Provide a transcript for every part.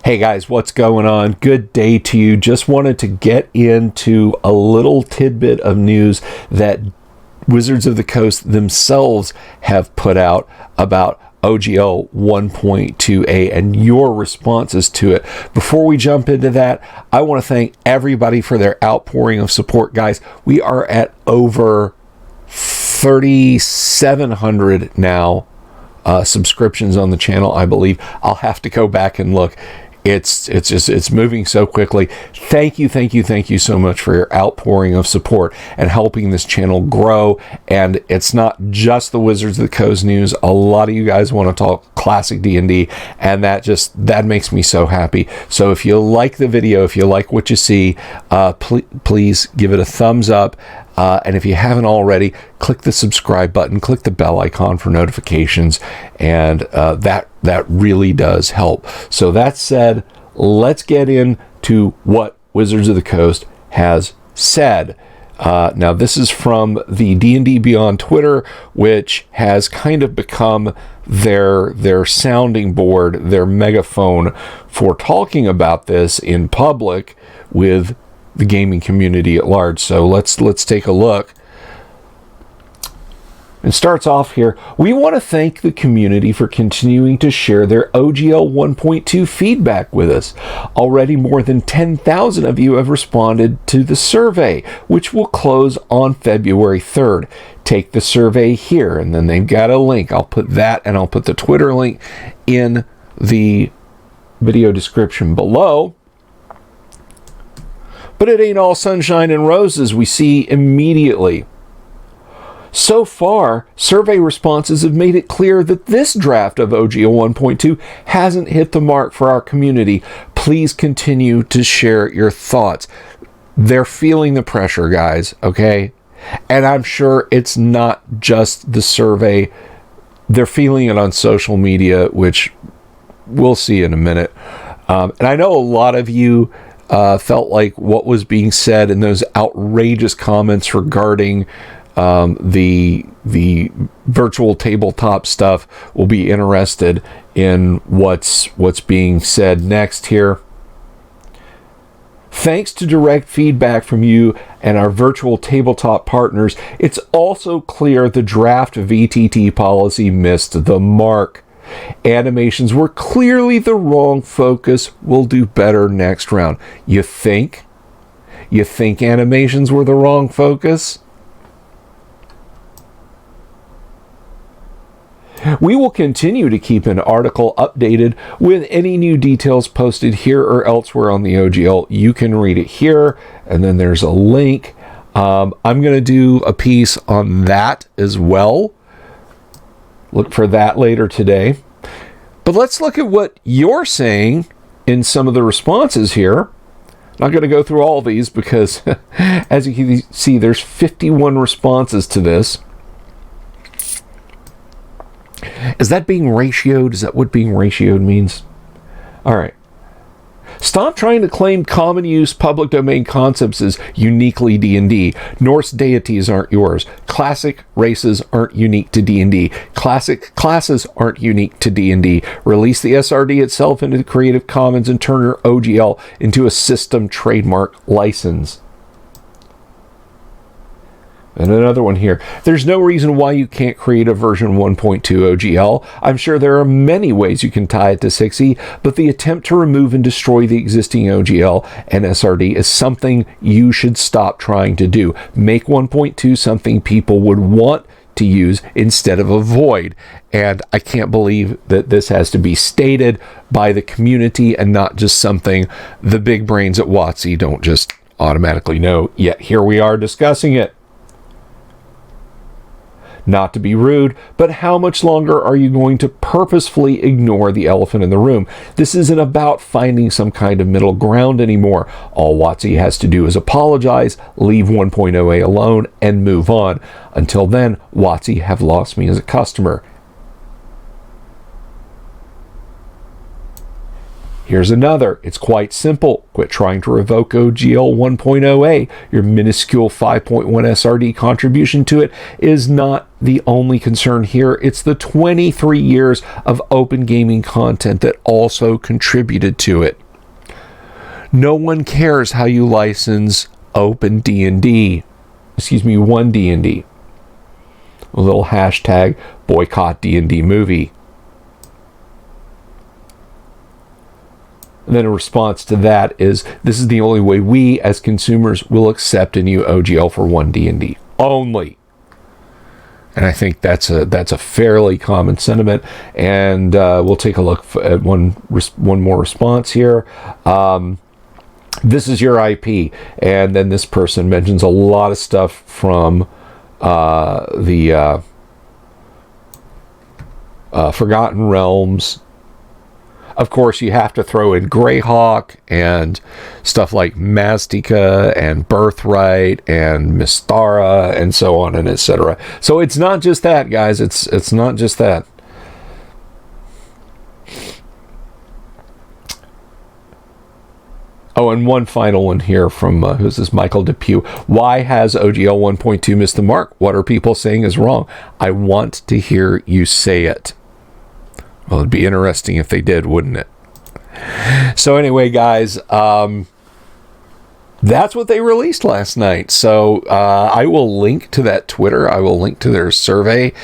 Hey guys, what's going on? Good day to you. Just wanted to get into a little tidbit of news that Wizards of the Coast themselves have put out about OGL 1.2a and your responses to it. Before we jump into that, I want to thank everybody for their outpouring of support, guys. We are at over 3,700 now subscriptions on the channel, I believe. I'll have to go back and look. It's moving so quickly. Thank you so much for your outpouring of support and helping this channel grow. And it's not just the Wizards of the Coast news. A lot of you guys want to talk classic D&D, and that makes me so happy. So if you like the video, if you like what you see, please give it a thumbs up. And if you haven't already, click the subscribe button, click the bell icon for notifications, and that really does help. So that said, let's get into what Wizards of the Coast has said. Now, this is from the D&D Beyond Twitter, which has kind of become their sounding board, their megaphone for talking about this in public with the gaming community at large. So let's take a look. It starts off here. We want to thank the community for continuing to share their OGL 1.2 feedback with us. Already more than 10,000 of you have responded to the survey, which will close on February 3rd. Take the survey here, and then they've got a link. I'll put that, and I'll put the Twitter link in the video description below. But it ain't all sunshine and roses, we see immediately. So far, survey responses have made it clear that this draft of OGL 1.2 hasn't hit the mark for our community. Please continue to share your thoughts. They're feeling the pressure, guys, okay? And I'm sure it's not just the survey. They're feeling it on social media, which we'll see in a minute. And I know a lot of you felt like what was being said in those outrageous comments regarding the virtual tabletop stuff will be interested in what's being said next here. Thanks to direct feedback from you and our virtual tabletop partners, it's also clear the draft VTT policy missed the mark. Animations were clearly the wrong focus. We'll do better next round. You think animations were the wrong focus? We will continue to keep an article updated with any new details posted here or elsewhere on the OGL. You can read it here, and then there's a link. I'm going to do a piece on that as well. Look for that later today. But let's look at what you're saying in some of the responses here. I'm not going to go through all of these because, as you can see, there's 51 responses to this. Is that being ratioed? Is that what being ratioed means? All right. Stop trying to claim common use public domain concepts as uniquely D&D. Norse deities aren't yours. Classic races aren't unique to D&D. Classic classes aren't unique to D&D. Release the SRD itself into the Creative Commons and turn your OGL into a system trademark license. And another one here. There's no reason why you can't create a version 1.2 OGL. I'm sure there are many ways you can tie it to 6e, but the attempt to remove and destroy the existing OGL and SRD is something you should stop trying to do. Make 1.2 something people would want to use instead of avoid. And I can't believe that this has to be stated by the community and not just something the big brains at WOTC don't just automatically know. Yet here we are discussing it. Not to be rude, but how much longer are you going to purposefully ignore the elephant in the room? This isn't about finding some kind of middle ground anymore. All WOTC has to do is apologize, leave 1.0a alone, and move on. Until then, WOTC have lost me as a customer. Here's another. It's quite simple. Quit trying to revoke OGL 1.0a. Your minuscule 5.1 SRD contribution to it is not the only concern here. It's the 23 years of open gaming content that also contributed to it. No one cares how you license open D&D. Excuse me, one D&D. A little hashtag boycott D&D movie. And then a response to that is, this is the only way we as consumers will accept a new OGL for one D&D only. And I think that's a fairly common sentiment. And we'll take a look at one more response here. This is your IP. And then this person mentions a lot of stuff from the Forgotten Realms. Of course, you have to throw in Greyhawk and stuff like Mastika and Birthright and Mystara and so on and etc. So it's not just that, guys. It's not just that. Oh, and one final one here from, who's this, Michael Depew. Why has OGL 1.2 missed the mark? What are people saying is wrong? I want to hear you say it. Well, it'd be interesting if they did, wouldn't it? So anyway, guys, that's what they released last night. So I will link to that Twitter. I will link to their survey.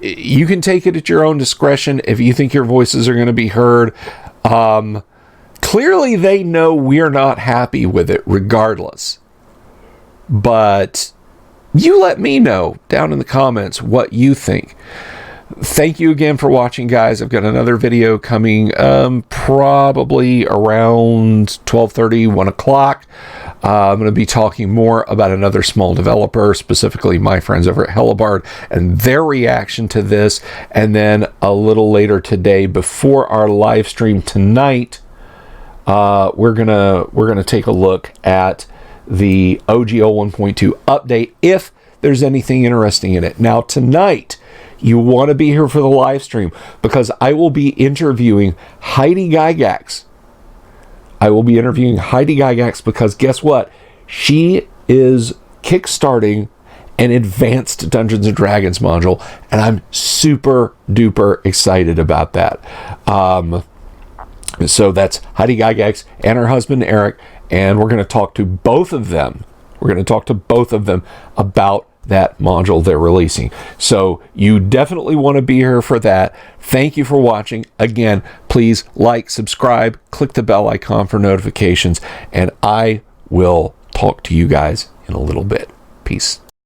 You can take it at your own discretion if you think your voices are going to be heard. Clearly, they know we're not happy with it regardless. But you let me know down in the comments what you think. Thank you again for watching, guys. I've got another video coming probably around 12:30, 1 o'clock. I'm going to be talking more about another small developer, specifically my friends over at Hellebarde, and their reaction to this. And then a little later today, before our live stream tonight, we're gonna take a look at the OGL 1.2 update, if there's anything interesting in it. Now tonight, you want to be here for the live stream because I will be interviewing Heidi Gygax. I will be interviewing Heidi Gygax because guess what? She is kickstarting an advanced Dungeons and Dragons module, and I'm super duper excited about that. So that's Heidi Gygax and her husband Eric, and we're going to talk to both of them. We're going to talk to both of them about that module they're releasing. So you definitely want to be here for that. Thank you for watching. Again, please like, subscribe, click the bell icon for notifications, and I will talk to you guys in a little bit. Peace.